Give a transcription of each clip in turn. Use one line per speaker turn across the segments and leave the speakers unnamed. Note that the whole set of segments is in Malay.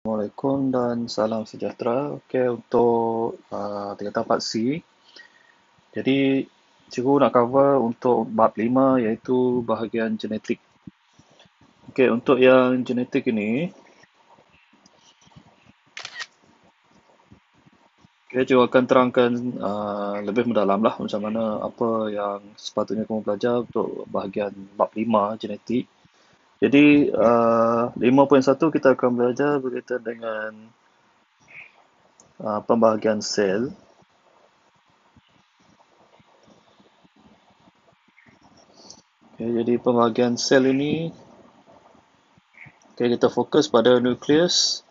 Assalamualaikum dan salam sejahtera. Okey, untuk tingkatan 4C, jadi cikgu nak cover untuk bab 5 iaitu bahagian genetik. Okey, untuk yang genetik ini, cikgu akan terangkan lebih mendalam lah macam mana apa yang sepatutnya kamu belajar untuk bahagian bab 5 genetik. Jadi 5.1 kita akan belajar berkaitan dengan pembahagian sel. Okay, jadi pembahagian sel ini, kita fokus pada nukleus.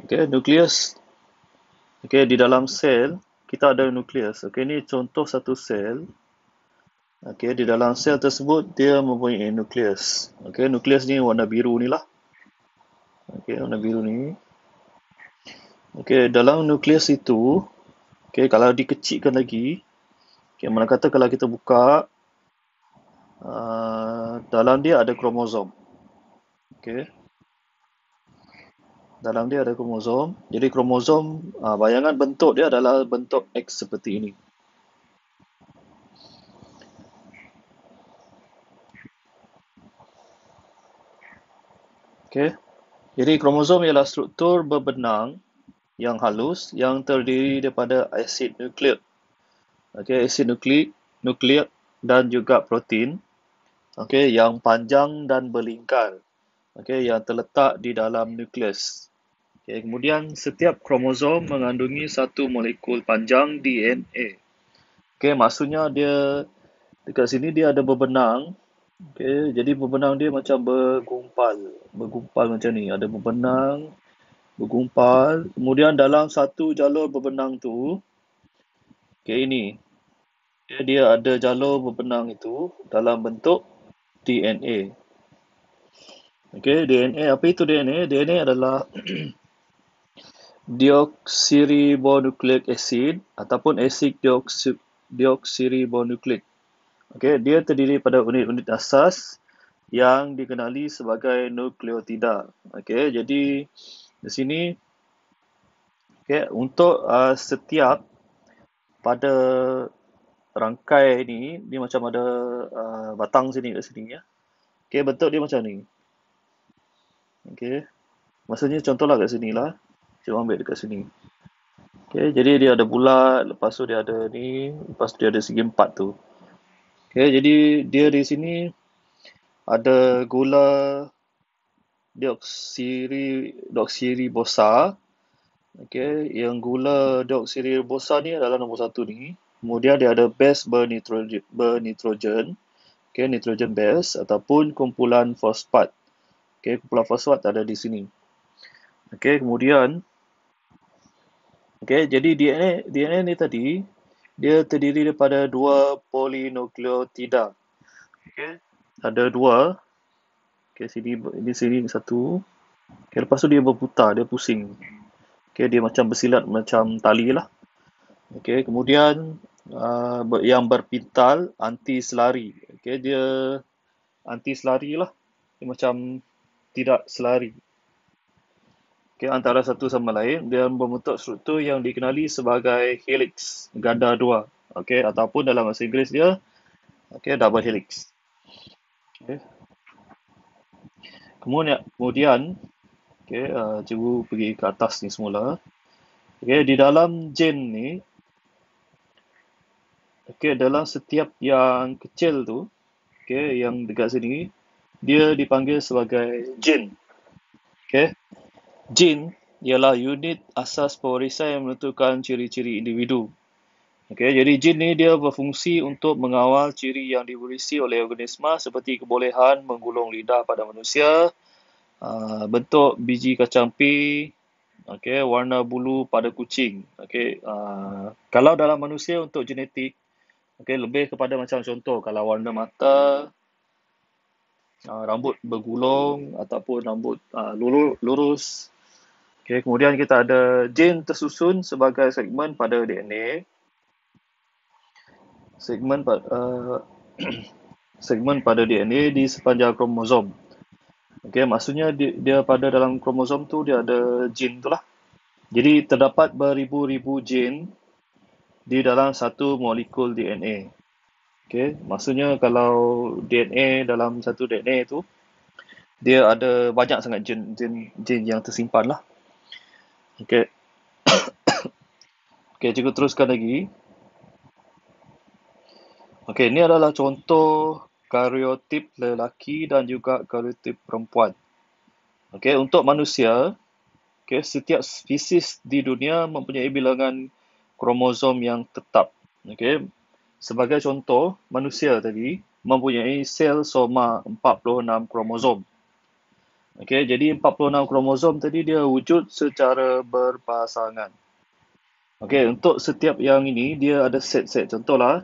Nukleus. Di dalam sel kita ada nukleus. Ini contoh satu sel. Di dalam sel tersebut dia mempunyai nukleus. Nukleus ni warna biru ni lah. Warna biru ni. Dalam nukleus itu, kalau dikecilkan lagi, mana kata kalau kita buka, dalam dia ada kromosom. Dalam dia ada kromosom. Jadi kromosom, bayangan bentuk dia adalah bentuk X seperti ini. Jadi kromosom ialah struktur berbenang yang halus yang terdiri daripada asid nukleik. Asid nukleik dan juga protein. Yang panjang dan berlingkar. Yang terletak di dalam nukleus. Kemudian setiap kromosom mengandungi satu molekul panjang DNA. Maksudnya dia dekat sini dia ada berbenang. Jadi berbenang dia macam bergumpal macam ni. Ada berbenang, bergumpal. Kemudian dalam satu jalur berbenang tu, ini. Dia ada jalur berbenang itu dalam bentuk DNA. DNA. Apa itu DNA? DNA adalah deoksiribonucleic acid ataupun asid deoksiribonukleik. Dia terdiri pada unit-unit asas yang dikenali sebagai nukleotida. Jadi di sini untuk setiap pada rangkai ni, dia macam ada batang sini kat sini ya. Bentuk dia macam ni. Maksudnya contohlah kat sini lah. Cikgu ambil dekat sini. Jadi dia ada bulat, lepas tu dia ada ni, lepas tu dia ada segi empat tu. Jadi dia di sini ada gula deoksiribosa. Yang gula deoksiribosa ni adalah nombor satu ni. Kemudian dia ada base bernitrogen. Nitrogen base ataupun kumpulan fosfat. Kumpulan fosfat ada di sini. Kemudian jadi DNA ni tadi dia terdiri daripada dua polinukleotida. Ada dua. Sini satu. Lepas tu dia berputar, dia pusing. Dia macam bersilat macam tali lah. Kemudian yang berpintal anti selari. Dia anti selari lah. Dia macam tidak selari. Antara satu sama lain, dia membentuk struktur yang dikenali sebagai helix, ganda dua. Ataupun dalam bahasa Inggeris dia, double helix. Kemudian cikgu pergi ke atas ni semula. Di dalam gen ni, dalam setiap yang kecil tu, yang dekat sini, dia dipanggil sebagai gen. Gen ialah unit asas pewarisan yang menentukan ciri-ciri individu. Jadi gen ni dia berfungsi untuk mengawal ciri yang diwarisi oleh organisma seperti kebolehan menggulung lidah pada manusia, bentuk biji kacang pie, warna bulu pada kucing. Kalau dalam manusia untuk genetik, lebih kepada macam contoh kalau warna mata, rambut bergulung ataupun rambut lurus. Kemudian kita ada gen tersusun sebagai segmen pada DNA. Segmen pada DNA di sepanjang kromosom. Okey, maksudnya dia pada dalam kromosom tu dia ada gene tu lah. Jadi terdapat beribu-ribu gene di dalam satu molekul DNA. Okey, maksudnya kalau DNA dalam satu DNA tu dia ada banyak sangat gene yang tersimpan lah. Okey. Okey, cikgu teruskan lagi. Okey, ini adalah contoh kariotip lelaki dan juga kariotip perempuan. Okey, untuk manusia, okey, setiap spesies di dunia mempunyai bilangan kromosom yang tetap. Okey, sebagai contoh, manusia tadi mempunyai sel soma 46 kromosom. Okey, jadi 46 kromosom tadi dia wujud secara berpasangan. Okey, untuk setiap yang ini dia ada set-set. Contohlah,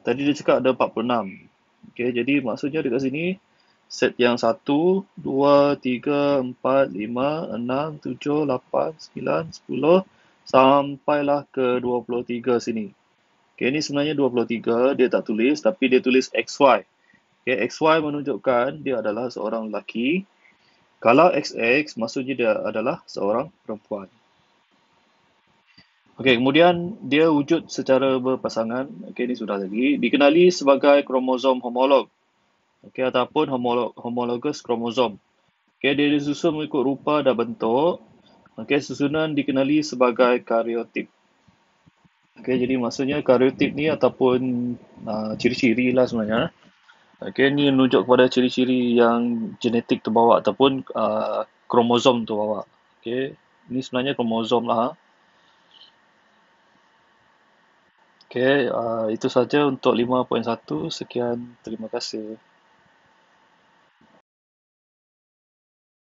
tadi dia cakap ada 46. Okey, jadi maksudnya dekat sini set yang 1, 2, 3, 4, 5, 6, 7, 8, 9, 10 sampailah ke 23 sini. Okey, ini sebenarnya 23 dia tak tulis tapi dia tulis XY. Okey, XY menunjukkan dia adalah seorang lelaki. Kalau XX maksudnya dia adalah seorang perempuan. Okey, kemudian dia wujud secara berpasangan. Okey, ini sudah tadi. Dikenali sebagai kromosom homolog. Okey, ataupun homologous kromosom. Okey, dia disusun mengikut rupa dan bentuk. Okey, susunan dikenali sebagai kariotip. Okey, jadi maksudnya kariotip ni ataupun ciri-ciri lah sebenarnya. Okey, ni menunjuk kepada ciri-ciri yang genetik terbawa ataupun kromosom terbawa. Okey, ini sebenarnya kromosom lah. Okey, itu saja untuk 5.1. Sekian, terima kasih.